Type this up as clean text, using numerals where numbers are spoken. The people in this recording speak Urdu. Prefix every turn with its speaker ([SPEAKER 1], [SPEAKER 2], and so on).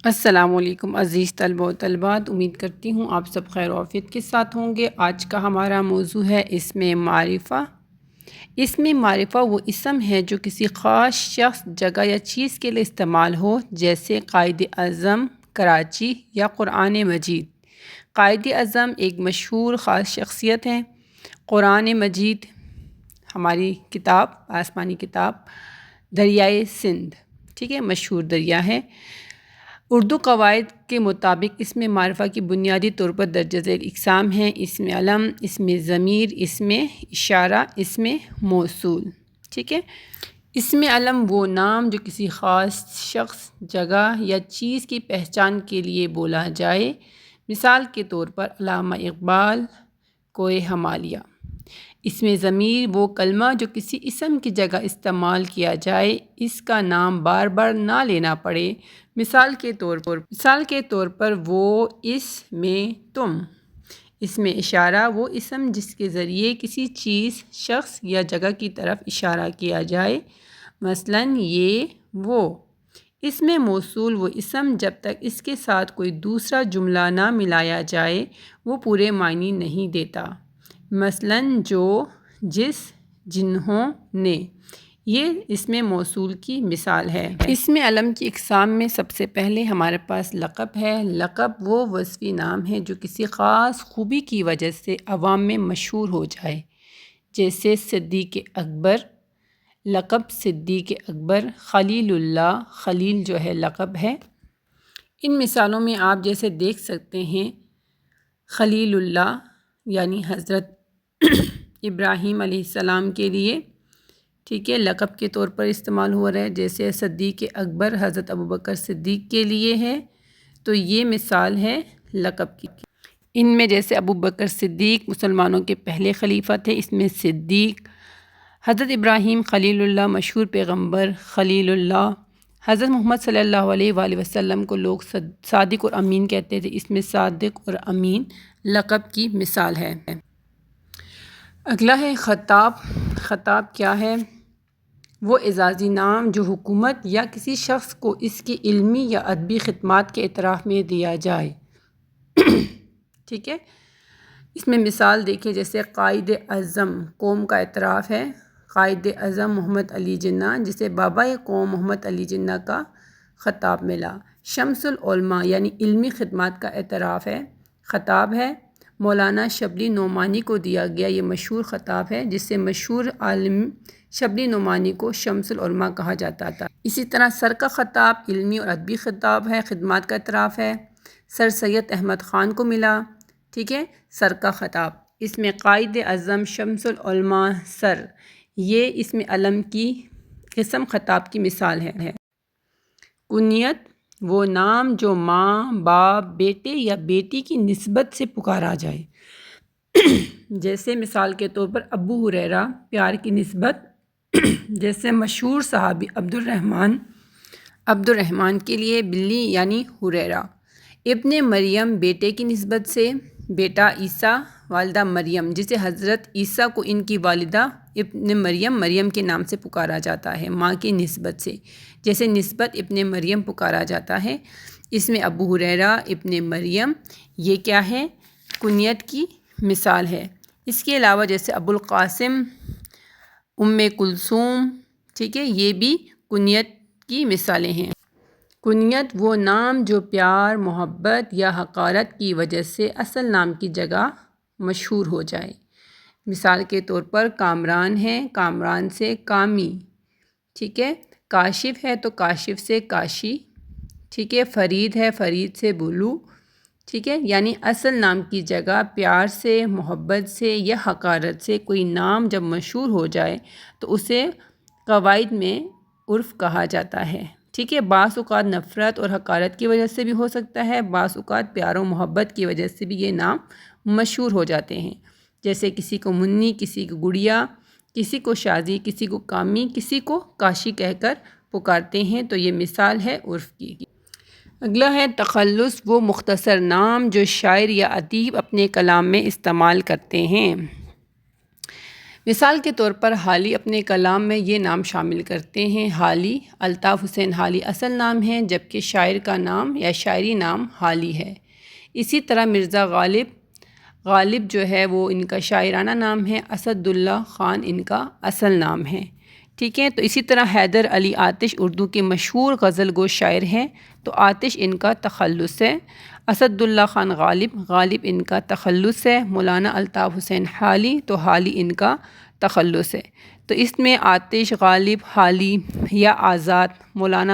[SPEAKER 1] السلام علیکم عزیز طلبہ و طالبات، امید کرتی ہوں آپ سب خیر و عافیت کے ساتھ ہوں گے۔ آج کا ہمارا موضوع ہے اسم معرفہ۔ اسم معرفہ وہ اسم ہے جو کسی خاص شخص، جگہ یا چیز کے لیے استعمال ہو، جیسے قائد اعظم، کراچی یا قرآن مجید۔ قائد اعظم ایک مشہور خاص شخصیت ہے۔ قرآن مجید ہماری کتاب، آسمانی کتاب، دریائے سندھ، ٹھیک ہے، مشہور دریا ہے۔ اردو قواعد کے مطابق اسم معرفہ کی بنیادی طور پر درج ذیل اقسام ہیں: اسم علم، اسم ضمیر، اسم اشارہ، اسم موصول، ٹھیک ہے۔ اسم علم وہ نام جو کسی خاص شخص، جگہ یا چیز کی پہچان کے لیے بولا جائے، مثال کے طور پر علامہ اقبال، کوہ ہمالیہ۔ اسم ضمیر وہ کلمہ جو کسی اسم کی جگہ استعمال کیا جائے، اس کا نام بار بار نہ لینا پڑے، مثال کے طور پر وہ، اس میں، تم۔ اسم اشارہ وہ اسم جس کے ذریعے کسی چیز، شخص یا جگہ کی طرف اشارہ کیا جائے، مثلاً یہ، وہ۔ اسم موصول وہ اسم جب تک اس کے ساتھ کوئی دوسرا جملہ نہ ملایا جائے وہ پورے معنی نہیں دیتا، مثلاً جو، جس، جنہوں نے۔ یہ اسم موصول کی مثال ہے۔ اسم علم کی اقسام میں سب سے پہلے ہمارے پاس لقب ہے۔ لقب وہ وصفی نام ہے جو کسی خاص خوبی کی وجہ سے عوام میں مشہور ہو جائے، جیسے صدیق اکبر۔ لقب صدیق اکبر، خلیل اللہ، خلیل جو ہے لقب ہے۔ ان مثالوں میں آپ جیسے دیکھ سکتے ہیں، خلیل اللہ یعنی حضرت ابراہیم علیہ السلام کے لیے، ٹھیک ہے، لقب کے طور پر استعمال ہو رہا ہے، جیسے صدیق اکبر حضرت ابوبکر صدیق کے لیے ہے، تو یہ مثال ہے لقب کی۔ ان میں جیسے ابوبکر صدیق مسلمانوں کے پہلے خلیفہ تھے، اس میں صدیق۔ حضرت ابراہیم خلیل اللہ، مشہور پیغمبر خلیل اللہ۔ حضرت محمد صلی اللہ علیہ وآلہ وسلم کو لوگ صادق اور امین کہتے تھے، اس میں صادق اور امین لقب کی مثال ہے۔ اگلا ہے خطاب۔ خطاب کیا ہے؟ وہ اعزازی نام جو حکومت یا کسی شخص کو اس کی علمی یا ادبی خدمات کے اعتراف میں دیا جائے، ٹھیک ہے۔ اس میں مثال دیکھیں، جیسے قائد اعظم قوم کا اعتراف ہے، قائد اعظم محمد علی جناح، جسے بابا قوم محمد علی جناح کا خطاب ملا۔ شمس العلماء یعنی علمی خدمات کا اعتراف ہے، خطاب ہے۔ مولانا شبلی نعمانی کو دیا گیا یہ مشہور خطاب ہے، جس سے مشہور عالم شبلی نعمانی کو شمس العلماء کہا جاتا تھا۔ اسی طرح سر کا خطاب علمی اور ادبی خطاب ہے، خدمات کا اعتراف ہے، سر سید احمد خان کو ملا، ٹھیک ہے، سر کا خطاب۔ اس میں قائد اعظم، شمس العلماء، سر، یہ اسم علم کی قسم خطاب کی مثال ہے۔ کنیت وہ نام جو ماں، باپ، بیٹے یا بیٹی کی نسبت سے پکارا جائے، جیسے مثال کے طور پر ابو ہریرہ، پیار کی نسبت، جیسے مشہور صحابی عبد الرحمن کے لیے بلی یعنی ہریرہ۔ ابن مریم بیٹے کی نسبت سے، بیٹا عیسیٰ، والدہ مریم، جسے حضرت عیسیٰ کو ان کی والدہ ابن مریم کے نام سے پکارا جاتا ہے، ماں کی نسبت سے، جیسے نسبت ابن مریم پکارا جاتا ہے۔ اس میں ابو ہریرہ، ابن مریم، یہ کیا ہے؟ کنیت کی مثال ہے۔ اس کے علاوہ جیسے ابو القاسم، ام کلثوم، ٹھیک ہے، یہ بھی کنیت کی مثالیں ہیں۔ کنیت وہ نام جو پیار، محبت یا حقارت کی وجہ سے اصل نام کی جگہ مشہور ہو جائے، مثال کے طور پر کامران ہے، کامران سے کامی، ٹھیک ہے، کاشف ہے تو کاشف سے کاشی، ٹھیک ہے، فرید ہے، فرید سے بلو، ٹھیک ہے، یعنی اصل نام کی جگہ پیار سے، محبت سے یا حقارت سے کوئی نام جب مشہور ہو جائے تو اسے قواعد میں عرف کہا جاتا ہے، ٹھیک ہے۔ بعض اوقات نفرت اور حقارت کی وجہ سے بھی ہو سکتا ہے، بعض اوقات پیار و محبت کی وجہ سے بھی یہ نام مشہور ہو جاتے ہیں، جیسے کسی کو منی، کسی کو گڑیا، کسی کو شازی، کسی کو کامی، کسی کو کاشی کہہ کر پکارتے ہیں، تو یہ مثال ہے عرف کی۔ اگلا ہے تخلص وہ مختصر نام جو شاعر یا ادیب اپنے کلام میں استعمال کرتے ہیں، مثال کے طور پر حالی اپنے کلام میں یہ نام شامل کرتے ہیں۔ حالی الطاف حسین حالی اصل نام ہے، جبکہ شاعر کا نام یا شاعری نام حالی ہے۔ اسی طرح مرزا غالب جو ہے وہ ان کا شاعرانہ نام ہے، اسد اللہ خان ان کا اصل نام ہے، ٹھیک ہے۔ تو اسی طرح حیدر علی آتش اردو کے مشہور غزل گو شاعر ہیں، تو آتش ان کا تخلص ہے۔ اسد اللہ خان غالب ان کا تخلص ہے۔ مولانا الطاف حسین حالی تو حالی ان کا تخلص ہے۔ تو اس میں آتش، غالب، حالی یا آزاد، مولانا